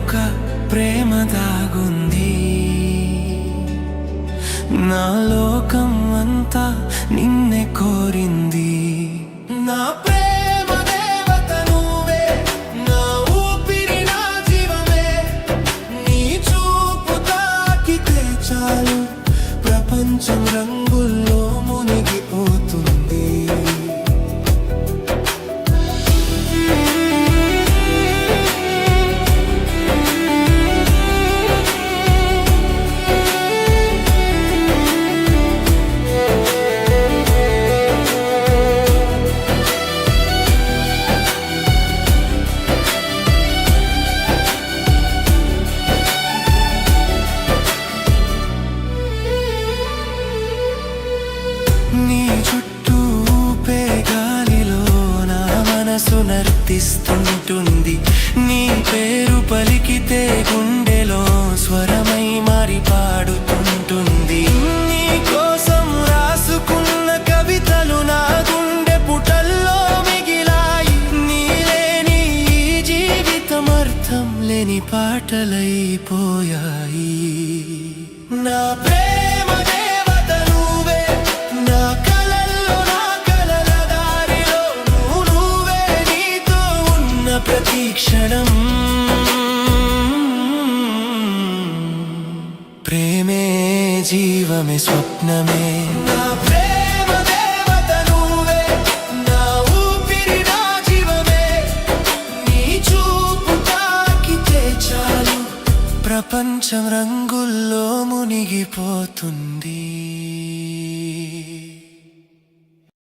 ఒక ప్రేమ దాగుంది. నా లోకం అంతా నిన్నే కోరింది. నా ప్రేమ దేవత నువ్వే, నా ఊపిరి నా జీవమే. నీ చూపు తాకితే చాలు ప్రపంచం రంగుల్లో మునిగిపోతుంది. నీ చుట్టూ ఊపే గాలిలో నా మనసు నర్తిస్తుంటుంది. నీ పేరు పలికితే గుండెలో స్వరమై మారి పాడుతుంటుంది. నీ కోసం రాసుకున్న కవితలు నా గుండె పుటల్లో మిగిలాయి. నీ లేని ఈ జీవితం అర్థం లేని పాటలైపోయాయి. నా ప్రేమ దేవత నువ్వే, నా కలల్లో నా కలల దారిలో నువ్వే. నీతో ఉన్న ప్రతి క్షణం ప్రేమే, జీవమే, స్వప్నమే. నా ప్రేమ దేవత నువ్వే, నా ఊపిరి నా జీవమే. నీ చూపు తాకితే చాలు ప్రపంచం రంగుల్లో మునిగిపోతుంది.